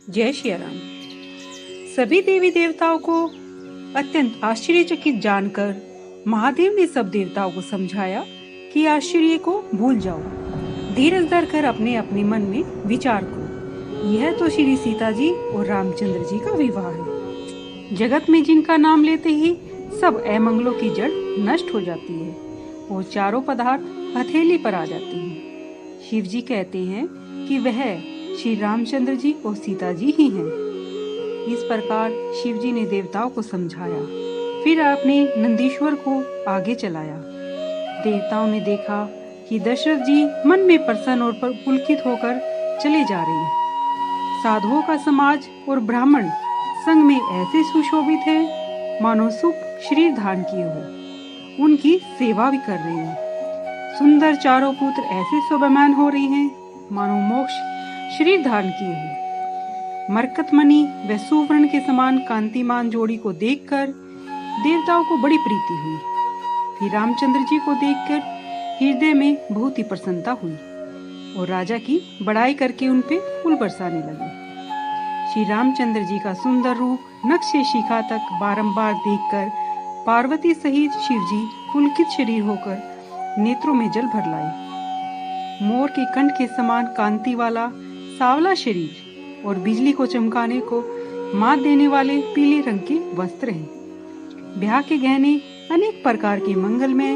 जय श्री राम। सभी देवी देवताओं को अत्यंत आश्चर्यचकित जानकर महादेव ने सब देवताओं को समझाया कि आश्चर्य को भूल जाओ, धीरज धर कर अपने अपने मन में विचार करो। यह तो श्री सीता जी और रामचंद्र जी का विवाह है। जगत में जिनका नाम लेते ही सब अमंगलों की जड़ नष्ट हो जाती है और चारों पदार्थ हथेली पर आ जाती हैं। शिव जी कहते हैं कि वह श्री रामचंद्र जी और सीता जी ही हैं। इस प्रकार शिव जी ने देवताओं को समझाया, फिर आपने नंदीश्वर को आगे चलाया। देवताओं ने देखा कि दशरथ जी मन में प्रसन्न और पुलकित होकर चले जा रहे हैं। साधुओं का समाज और ब्राह्मण संग में ऐसे सुशोभित है मानो सुख शरीर धारण किए हो, उनकी सेवा भी कर रहे हैं। सुंदर चारों पुत्र ऐसे शोभामान हो रहे हैं मानो मोक्ष शरीर धारण किए हो। मरकतमणि व सुवर्ण के समान कांतिमान जोड़ी को देखकर देवताओं को बड़ी प्रीति हुई। फिर रामचंद्र जी को देखकर हृदय में बहुत ही प्रसन्नता हुई और राजा की बड़ाई करके उन पे फूल बरसाने लगे। श्री रामचंद्र जी का सुंदर रूप नख से शिखा तक बारंबार देखकर पार्वती सहित शिव जी पुलकित शरीर होकर नेत्रों में जल भर लाए। मोर के कंठ के समान कांति वाला सावला शरीर और बिजली को चमकाने को मात देने वाले पीले रंग के वस्त्र हैं। ब्याह के गहने अनेक प्रकार के मंगलमय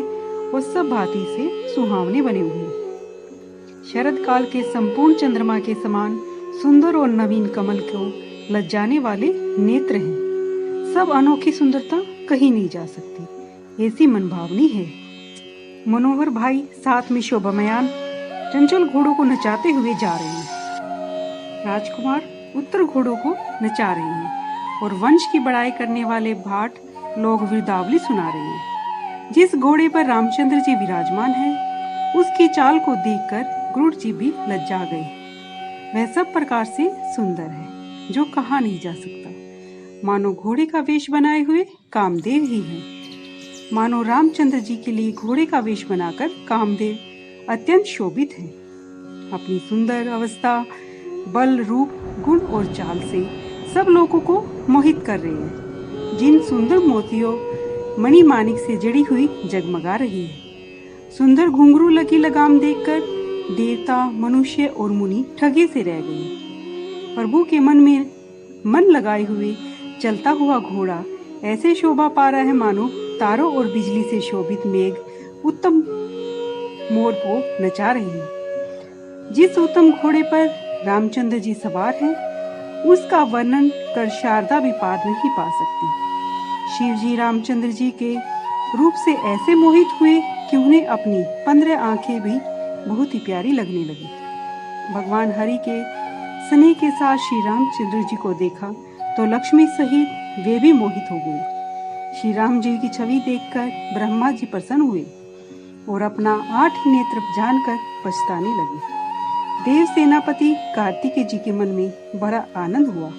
और सब भांति से सुहावने बने हुए। शरद काल के संपूर्ण चंद्रमा के समान सुंदर और नवीन कमल को लज्जाने वाले नेत्र हैं। सब अनोखी सुंदरता कहीं नहीं जा सकती, ऐसी मनभावनी है। मनोहर भाई साथ में शोभामयान चंचल घोड़ों को नचाते हुए जा रहे हैं। राजकुमार उत्तर घोड़ों को नचा रहे हैं और वंश की बड़ाई करने वाले भाट लोग वीरदावली सुना रहे हैं। जिस घोड़े पर रामचंद्र जी विराजमान है, उसकी चाल को देखकर क्रूर जी भी लज्जा गए। वह सब प्रकार से सुंदर है जो कहा नहीं जा सकता। मानो घोड़े का वेश बनाए हुए कामदेव ही है। मानो रामचंद्र जी के लिए घोड़े का वेश बनाकर कामदेव अत्यंत शोभित है। अपनी सुंदर अवस्था, बल, रूप, गुण और चाल से सब लोगों को मोहित कर रहे हैं। जिन सुंदर मोतियों मणि माणिक से जड़ी हुई जगमगा रही है। सुंदर घुंघरू लगी लगाम देखकर देवता, मनुष्य और मुनि ठगे से रह गए। प्रभु के मन में मन लगाए हुए चलता हुआ घोड़ा ऐसे शोभा पा रहा है मानो तारों और बिजली से शोभित मेघ उत्तम मोर को नचा रहे हैं। जिस उत्तम घोड़े पर रामचंद्र जी सवार हैं, उसका वर्णन कर शारदा भी पार नहीं पा सकती। शिव जी रामचंद्र जी के रूप से ऐसे मोहित हुए कि उन्हें अपनी 15 आंखें भी बहुत ही प्यारी लगने लगी। भगवान हरि के स्नेह के साथ श्री रामचंद्र जी को देखा तो लक्ष्मी सहित वे भी मोहित हो गए। श्री राम जी की छवि देखकर ब्रह्मा जी प्रसन्न हुए और अपना 8 नेत्र जानकर पछताने लगे। देव सेनापति कार्तिकेय जी के मन में बड़ा आनंद हुआ,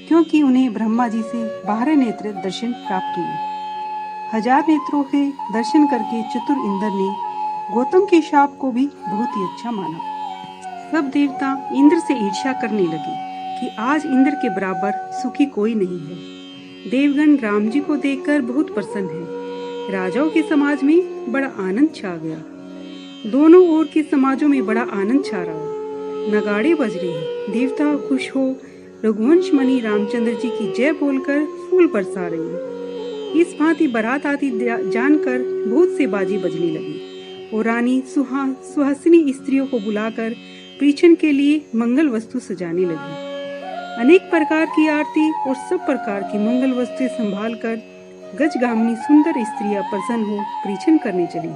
क्योंकि उन्हें ब्रह्मा जी से 12 नेत्र दर्शन प्राप्त हुए। 1000 नेत्रों के दर्शन करके चतुर इंद्र ने गौतम के शाप को भी बहुत ही अच्छा माना। सब देवता इंद्र से ईर्ष्या करने लगे कि आज इंद्र के बराबर सुखी कोई नहीं है। देवगण राम जी को देखकर बहुत प्रसन्न है। राजाओं के समाज में बड़ा आनंद छा गया। दोनों ओर के समाजों में बड़ा आनंद छा रहा है। नगाड़े बज रहे हैं। देवता खुश हो रघुवंश मणि रामचंद्र जी की जय बोलकर फूल बरसा रहे हैं। इस भांति बारात आती जानकर बहुत से बाजी बजने लगी और रानी सुहासिनी स्त्रियों को बुलाकर परीक्षण के लिए मंगल वस्तु सजाने लगी। अनेक प्रकार की आरती और सब प्रकार की मंगल वस्तुएं संभाल कर गजगामिनी सुंदर स्त्रियां प्रसन्न हो परीक्षण करने चली।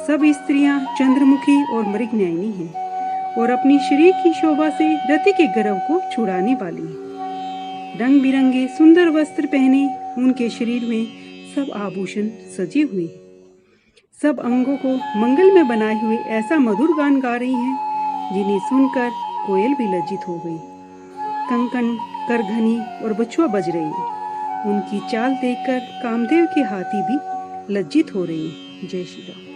सब स्त्रियां चंद्रमुखी और मृगनयनी हैं और अपनी शरीर की शोभा से रति के गर्व को छुड़ाने वाली हैं। रंग बिरंगे सुंदर वस्त्र पहने उनके शरीर में सब आभूषण सजे हुए हैं। सब अंगों को मंगल में बनाए हुए ऐसा मधुर गान गा रही हैं जिन्हें सुनकर कोयल भी लज्जित हो गई। कंकण, करघनी और बछुआ बज रहे हैं। उनकी चाल देखकर कामदेव के हाथी भी लज्जित हो रहे हैं। जय श्री राम।